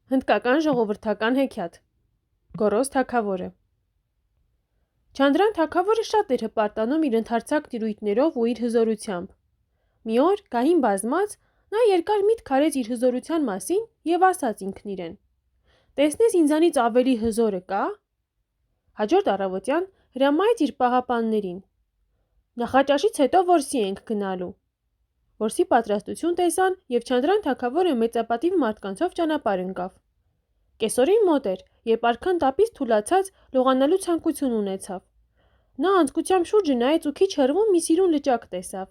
Հնդկական ժողովրդական հեքիաթ Գորոզ թագավորը Չանդրան թագավորը շատ էր հպարտանում իր ընդարձակ տիրույթներով ու իր հզորությամբ։ Մի օր, գահին բազմած, նա երկար միտք արեց իր հզորության մասին և ասաց ինքն իրեն. «Տեսնես ինձանից ավելի հզորը կա»։ Հաջորդ առավոտյան հրամայեց իր պահապաններին. «Նախաճաշից հետո որսի ենք գնալու»։ Որսի պատրաստություն տեսան և Չանդրան թագավորը մեծապատիվ մարդկանցով ճանապարհ ընկավ։ Կեսօրին մոտ էր, երբ արքան տապից թուլացած լողանալու ցանկություն ունեցավ։ Նա անձկությամբ շուրջը նայեց ու քիչ հեռվում մի սիրուն լճակ տեսավ։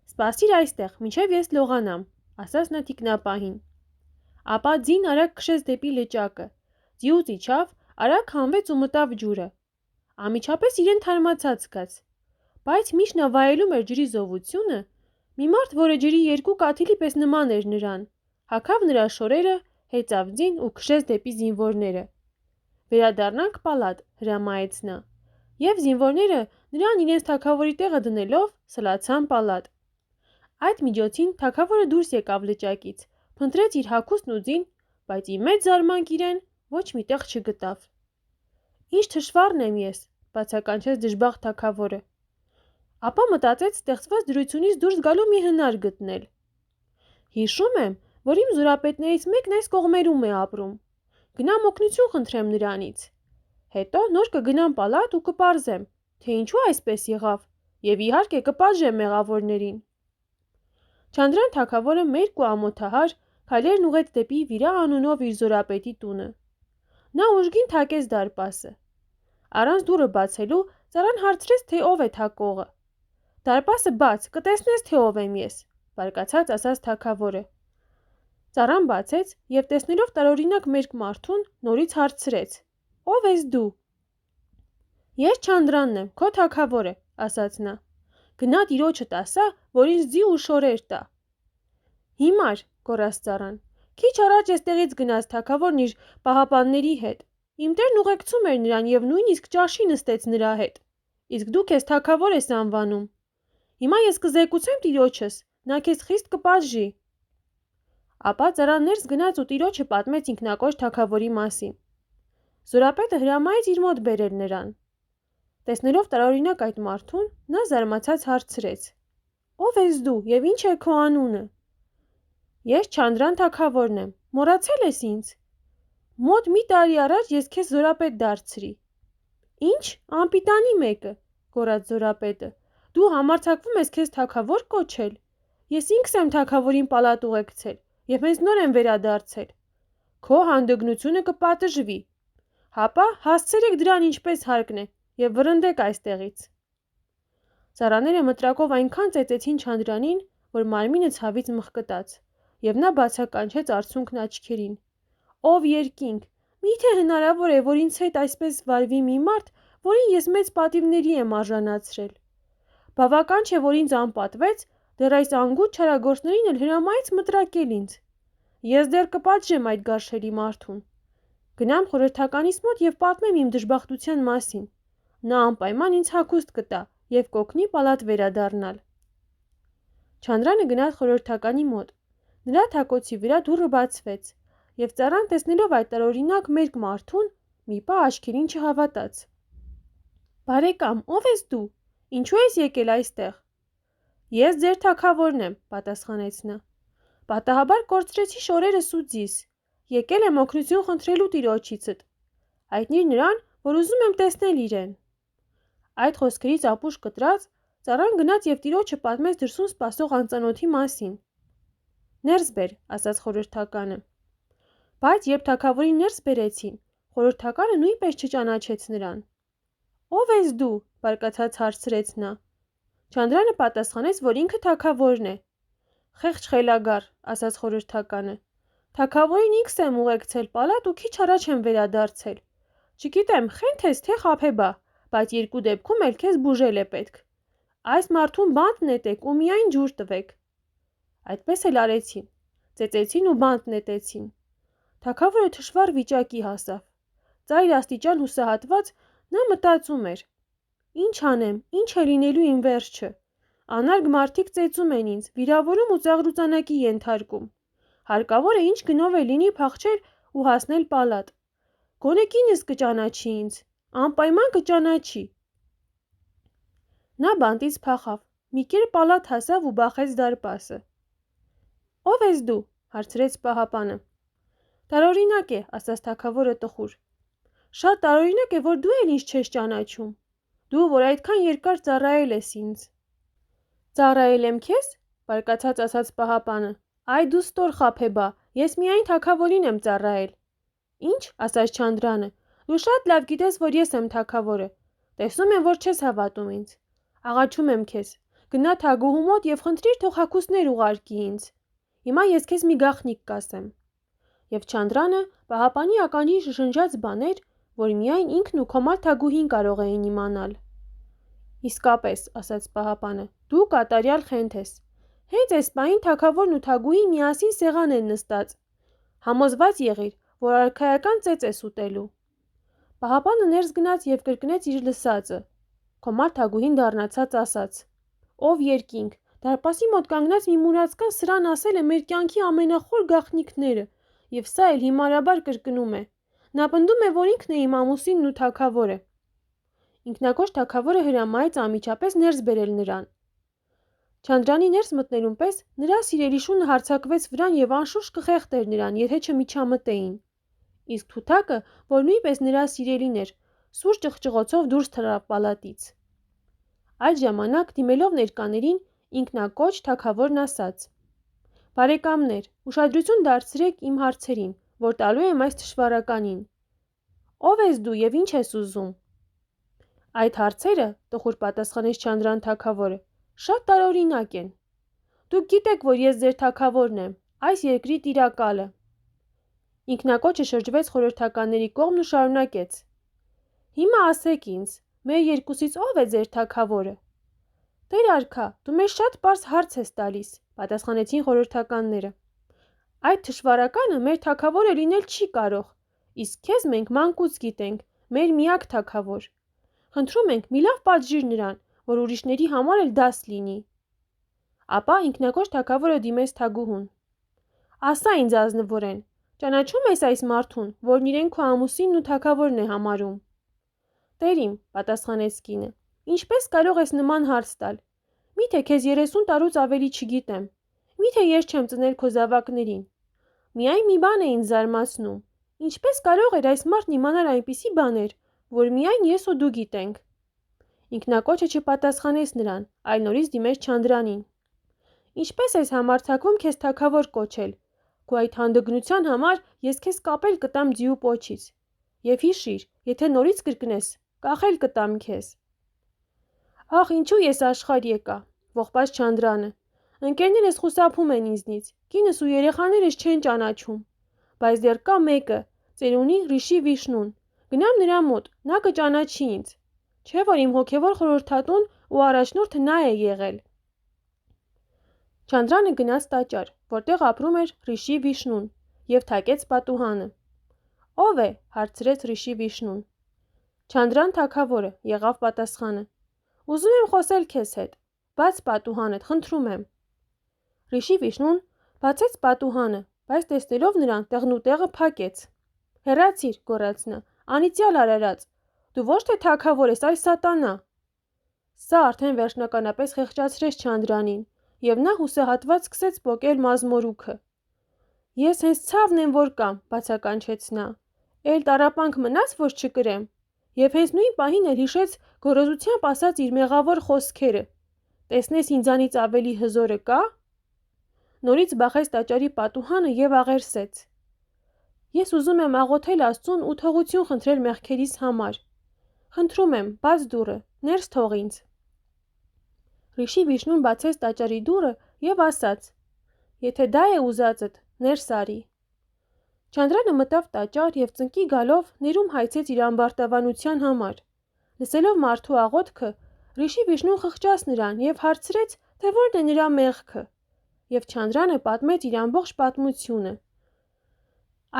«Սպասիր այստեղ, մինչև ես լողանամ», ասաց նա թիկնապահին։ Ապա ձին արագ քշեց դեպի լճակը, ձիուց իջավ, արագ հանվեց ու մտավ ջուրը։ Անմիջապես իրեն թարմացած զգաց։ Բայց միշտ նա վայելում էր ջրի զովությունը, մի մարդ, որը ջրի երկու կաթիլի պես նման էր նրան, հագավ նրա շորերը, հեծավ ձին ու քշեց դեպի զինվորները։ «Վերադառնանք պալատ», հրամայեց նա, և զինվորները նրան իրենց թագավորի տեղը դնելով սլացան պալատ։ Այդ միջոցին թագավորը դուրս եկավ լճակից, փնտրեց իր հագուստն ու ձին, բայց ի մեծ զարմանք իրեն ոչ մի տեղ չգտավ։ «Ինչ թշվառն եմ ես», բացականչեց դժբախտ թագավորը։ Ապա մտածեց ստեղծված դրությունից դուրս գալու մի հնար գտնել։ «Հիշում եմ, որ իմ զորապետներից մեկն այս կողմերում է ապրում։ Գնամ օգնություն խնդրեմ նրանից։ Հետո նոր կգնամ պալատ ու կպարզեմ, թե ինչու այսպես եղավ, և իհարկե կպատժեմ մեղավորներին»։ Չանդրան թագավորը մերկ ու ամոթահար քայլերն ուղղեց դեպի Վիրա անունով իր զորապետի տունը։ Նա ուժգին թակեց դարպասը։ Առանց դուռը բացելու ծառան հարցրեց, թե ով է թակողը։ «Դարպասը բաց, կտեսնես, թե ով եմ ես», բարկացած ասաց թագավորը։ Ծառան բացեց և տեսնելով տարօրինակ մերկ մարդուն, նորից հարցրեց. «Ով ես դու»։ «Ես Չանդրանն եմ, քո թագավորը», ասաց նա։ «Գնա տիրոջդ ասա, որ ինձ ձի ու շորեր տա»։ «Հիմար», գոռաց ծառան, «քիչ առաջ էստեղից գնաց թագավորն իր պահապանների հետ։ Իմ տերն ուղեկցում էր նրան և նույնիսկ ճաշի նստեց նրա հետ։ Իսկ դու քեզ թագավոր ես անվանում։ Հիմա ես կզեկուցեմ տիրոջս, նա քեզ խիստ կպատժի»։ Ապա ծառան ներս գնաց ու տիրոջը պատմեց ինքնակոչ թագավորի մասին։ Զորապետը հրամայեց իր մոտ բերել նրան։ Տեսնելով տարօրինակ այդ մարդուն, նա զարմացած հարցրեց. «Ով ես դու և ինչ է քո անունը»։ «Ես Չանդրան թագավորն եմ, մոռացել ես ինձ։ Մոտ մի տարի առաջ ես քեզ զորապետ դարձրի»։ «Ինչ, անպիտանի մեկը», գոռաց զորապետը, «դու համարձակվում ես քեզ թագավոր կոչել։ Ես ինքս եմ թագավորին պալատ ուղեկցել և հենց նոր եմ վերադարձել։ Քո հանդգնությունը կպատժվի։ Հապա հասցրեք դրան ինչպես հարկն է և վռնդեք այստեղից»։ Ծառաները մտրակով այնքան ծեծեցին Չանդրանին, որ մարմինը ցավից մխկտաց, և նա բացականչեց արցունքն աչքերին. «Ով երկինք, միթե հնարավոր է, որ ինձ հետ այսպես վարվի մի մարդ, որին ես մեծ պատիվների եմ արժանացրել։ Բավական չէ, որ ինձ անպատվեց, դեռ այս անգութ չարագործներին էլ հրամայեց մտրակել ինձ։ Ես դեռ կպատժեմ այդ գարշելի մարդուն։ Գնամ խորհրդականիս մոտ և պատմեմ իմ դժբախտության մասին։ Նա անպայման ինձ հագուստ կտա և կօգնի պալատ վերադառնալ»։ Չանդրանը գնաց խորհրդականի մոտ։ Նրա թակոցի վրա դուռը բացվեց, և ծառան, տեսնելով այդ տարօրինակ մերկ մարդուն, մի պահ աչքերին չհավատաց։ «Բարեկամ, ով ես դու։ Ինչու ես եկել այստեղ»։ «Ես ձեր թագավորն եմ», պատասխանեց նա։ «Պատահաբար կորցրեցի շորերս ու ձիս։ Եկել եմ օգնություն խնդրելու տիրոջիցդ։ Հայտնիր նրան, որ ուզում եմ տեսնել իրեն»։ Այդ խոսքերից ապուշ կտրած, ծառան գնաց և տիրոջը պատմեց դրսում սպասող անծանոթի մասին։ «Ներս բեր», ասաց խորհրդականը։ Բայց երբ թագավորին ներս բերեցին, խորհրդականը նույնպես չճանաչեց նրան։ «Ով ես դու», բարկացած հարցրեց նա։ Չանդրանը պատասխանեց, որ ինքը թագավորն է։ «Խեղճ խելագար», ասաց խորհրդականը, «թագավորին ինքս եմ ուղեկցել պալատ ու քիչ առաջ եմ վերադարձել։ Չգիտեմ, խենթ ես, թե խաբեբա, բայց երկու դեպքում էլ քեզ բուժել է պետք։ Այս մարդուն բանտ նետեք ու միայն ջուր տվեք»։ Այդպես էլ արեցին։ Ծեծեցին ու բանտ նետեցին։ Թագավորը թշվառ վիճակի հասավ։ Ծայր աստիճան հուսահատված, նա մտածում էր. «Ինչ անեմ, ինչ է լինելու իմ վերջը։ Անարգ մարդիկ ծեծում են ինձ, վիրավորում ու ծաղրուծանակի ենթարկում։ Հարկավոր է ինչ գնով է լինի փախչել ու հասնել պալատ։ Գոնե կինս կճանաչի ինձ, անպայման կճանաչի։ Նա բանտից փախավ, մի կերպ պալատ հասավ ու բախեց դարպասը։ Ո՞վ ես դու, հարցրեց պահապանը։ Տարօրինակ է, ասաց թագավորը տխուր։ Շատ տարօրինակ է, որ դու էլ ինձ չես ճանաչում։ Դու, որ այդքան երկար ծառայել ես ինձ։ Ծառայել եմ քեզ, բարկացած ասաց պահապանը։ Այ դու ստոր խաբեբա, ես միայն թագավորին եմ ծառայել։ Ինչ, ասաց Չանդրանը, դու շատ լավ գիտես, որ ես եմ թագավորը։ Տեսնում եմ, որ չես հավատում ինձ։ Աղաչում եմ քեզ, գնա թագուհու մոտ եւ խնդրիր թող հագուստներ ուղարկի ինձ։ Հիմա ես քեզ մի գաղտնիք կասեմ։ Եվ Չանդրանը պահապանի ականջին շշնջաց բաներ, որ միայն ինքն ու Քոմար թագուհին կարող էին իմանալ։ Իսկապես, ասաց պահապանը, դու կատարյալ խենթ ես։ Հենց այս պահին թագավորն ու թագուհին միասին սեղան են նստած։ Համոզված եղիր, որ արքայական ծեծ ես ուտելու։ Պահապանը ներս գնաց եւ կրկնեց իր լսածը։ Քոմար թագուհին դառնացած ասաց. Ով երկինք, դարպասի մոտ կանգնած մի մուրացկան սրան ասել է մեր կյանքի ամենախոր գաղտնիքները, եւ սա էլ հիմարաբար կրկնում է։ Նա պնդում է, որ ինքն է իմ ամուսինն ու թագավորը։ Ինքնակոչ թագավորը հրամայեց անմիջապես ներս բերել նրան։ Չանդրանի ներս մտնելուն պես նրա սիրելի շունը հարձակվեց վրան եւ անշուշտ կխեղդեր նրան, եթե չմիջամտեին։ Իսկ Թութակը, որ նույնպես նրա սիրելին էր, սուր ճղճղոցով դուրս թռավ պալատից։ Այդ ժամանակ, դիմելով ներկաներին, ինքնակոչ թագավորն ասաց. Բարեկամներ, ուշադրություն դարձրեք իմ հարցերին, որ տալու եմ այս թշվառականին։ Ով ես դու եւ ինչ ես ուզում։ Այդ հարցերը, տխուր պատասխանեց Չանդրան թագավորը, շատ տարօրինակ են։ Դուք գիտեք, որ ես ձեր թագավորն եմ, այս երկրի տիրակալը։ Ինքնակոչը շրջվեց խորհրդականների կողմն ու շարունակեց. Հիմա ասեք ինձ, մեր երկուսից ով է ձեր թագավորը։ Տեր արքա, դու մեզ շատ պարզ հարց ես տալիս, պատասխանեցին խորհրդականները։ Այդ թշվառականը մեր թագավորը լինել չի կարող, իսկ քեզ մենք մանկուց գիտենք, մեր միակ թագավոր։ Խնդրում ենք, մի լավ պատժիր նրան, որ ուրիշների համար էլ դաս լինի։ Ապա ինքնակոչ թագավորը դիմեց թագուհուն։ Ասա ինձ ազնվորեն, ճանաչում ես այս մարդուն, որն իրեն քո ամուսինն ու թագավորն է համարում։ Տերիմ, պատասխանեց կինը, ինչպես կարող ես նման հարց տալ։ Միթե քեզ 30 տարուց ավելի չգիտեմ։ Միթե ես չեմ ծնել քո զավակներին։ Միայն մի բան է ինձ զարմացնում։ Ինչպես կարող էր այս մարդն իմանալ այնպիսի բաներ, որ միայն ես ու դու գիտենք։ Ինքնակոչը չպատասխանեց նրան, այլ նորից դիմեց Չանդրանին։ Ինչպես ես համարձակվում քեզ թագավոր կոչել։ Քո այդ հանդգնության համար ես քեզ կապել կտամ ձիու պոչից։ Եվ հիշիր, եթե նորից կրկնես, կախել կտամ քեզ։ Ախ, ինչու ես աշխարհ եկա, ողբաց Չանդրանը։ Ընկերներս խուսափում են ինձնից, կինս ու երեխաներս չեն ճանաչում, բայց դեռ կա մեկը, ծերունի Ռիշի Վիշնուն։ Գնամ նրա մոտ, նա կճանաչի ինձ։ Չէ՞ որ իմ հոգևոր խորհրդատուն ու առաջնորդը նա է եղել։ Չանդրանը գնաց տաճար, որտեղ ապրում էր Ռիշի Վիշնուն, եւ թակեց պատուհանը։ Ո՞վ է, հարցրեց Ռիշի Վիշնուն։ Չանդրան թագավորը, եղավ պատասխանը։ Ուզում եմ խոսել քեզ հետ։ Բաց պատուհանդ, խնդրում եմ։ Ռիշի Վիշնուն բացեց պատուհանը, բայց տեսնելով նրան տեղնուտեղը փակեց։ Հեռացիր, գոռաց նա, անիծյալ արարած։ Դու ոչ թե թագավոր ես, այլ սատանա։ Սա արդեն վերջնականապես խեղճացրեց Չանդրանին, եւ նա հուսահատված սկսեց պոկել մազմորուքը։ Ես հենց ցավն եմ, որ կամ, բացականչեց նա։ Էլ տարապանք մնաց, որ չկրեմ։ Եվ հենց նույն պահին էլ հիշեց գոռոզությամբ ասած իր մեղավոր խոսքերը։ Տեսնես ինձանից ավելի հզորը կա։ Նորից բախեց տաճարի պատուհանը եւ աղերսեց։ Ես ուզում եմ աղոթել Աստծուն ու թողություն խնդրել մեղքերիս համար։ Խնդրում եմ, բաց դուռը, ներս թող ինձ։ Ռիշի Վիշնուն բացեց տաճարի դուռը եւ ասաց. Եթե դա է ուզածդ, ներս արի։ Չանդրանը մտավ տաճար եւ ծնկի գալով ներում հայցեց իր ամբարտավանության համար։ Լսելով մարդու աղոթքը, Ռիշի Վիշնուն խղճաց նրան եւ հարցրեց, թե որն է նրա մեղքը։ Եվ Չանդրանը պատմեց իր ամբողջ պատմությունը։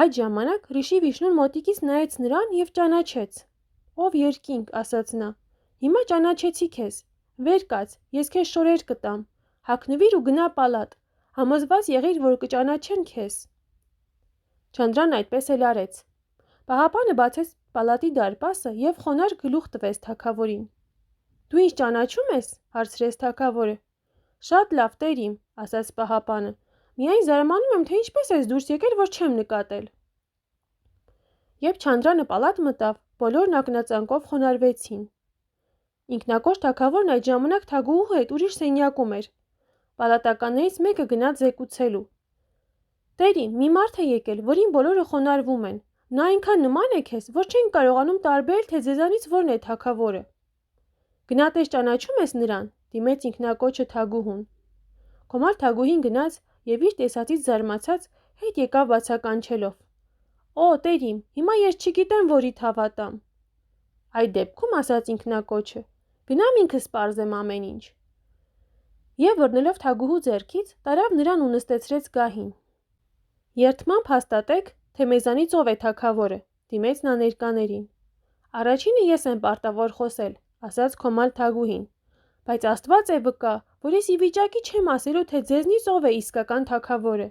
Այդ ժամանակ Ռիշի Վիշնուն մոտիկից նայեց նրան եւ ճանաչեց։ Ով երկինք, ասաց նա։ Հիմա ճանաչեցի քեզ։ Վեր կաց, ես քեզ շորեր կտամ։ Հագնվիր ու գնա պալատ։ Համոզված եղիր, որ կճանաչեն քեզ։ Չանդրան այդպես էլ արեց։ Պահապանը բացեց պալատի դարպասը և խոնարհ գլուխ տվեց թագավորին։ «Դու ինձ ճանաչում ես?» հարցրեց թագավորը։ «Շատ լավ, տեր իմ», ասաց պահապանը, «միայն զարմանում եմ, թե ինչպես ես դուրս եկել, որ չեմ նկատել»։ Երբ Չանդրանը պալատ մտավ, բոլորն ակնածանքով խոնարհվեցին։ Ինքնակոչ թագավորն այդ ժամանակ թագուհու հետ ուրիշ սենյակում էր։ Պալատականներից մեկը գնաց զեկուցելու. «Տեր իմ, մի մարդ է եկել, որին բոլորը խոնարհվում են։ Նա այնքան նման է քեզ, որ չենք կարողանում տարբերել, թե ձեզանից որն է թագավորը»։ «Գնա տես, ճանաչում ես նրան», դիմեց ինքնակոչը թագուհուն։ Խոմար թագուհին գնաց և իր տեսածից զարմացած հետ եկավ բացականչելով. «Օ, տեր իմ, հիմա ես չգիտեմ որիդ հավատամ»։ «Այդ դեպքում, ասաց ինքնակոչը, գնամ ինքս պարզեմ ամեն ինչ»։ Եվ բռնելով թագուհու ձեռքից, տարավ նրան ու նստեցրեց գահին։ «Երդմամբ հաստատեք, թե մեզանից ով է թագավորը», դիմեց նա ներկաներին։ «Առաջինը ես եմ պարտավոր խոսել», ասաց Խոմալ թագուհին, «բայց Աստված է վկա, որ ես ի վիճակի չեմ ասելու, թե ձեզնից ով է իսկական թագավորը»։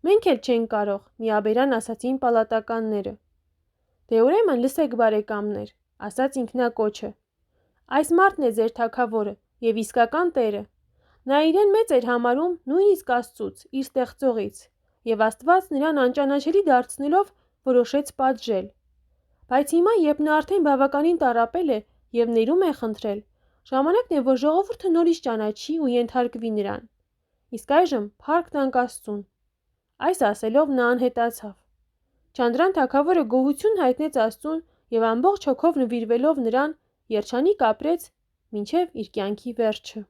«Մենք էլ չենք կարող», միաբերան ասացին պալատականները։ «Դե ուրեմն լսեք, բարեկամներ», ասաց ինքնակոչը։ «Այս մարդն է ձեր թագավորը և իսկական տերը։ Նա իրեն մեծ էր համարում նույնիսկ Աստծուց, իր ստեղծողից, և Աստված նրան անճանաչելի դարձնելով որոշեց պատժել։ Բայց հիմա, երբ նա արդեն բավականին տառապել է և ներում է խնդրել, ժամանակն է, որ ժողովուրդը նորից ճանաչի ու ենթարկվի նրան։ Իսկ այժմ փառք տանք Աստծուն»։ Այս ասելով նա անհետացավ։ Չանդրան թագավորը գոհություն հայտնեց Աստծուն և ամբողջ հոգով նվիրվելով նրան, երջանիկ ապրեց մինչև իր կյանքի վերջը։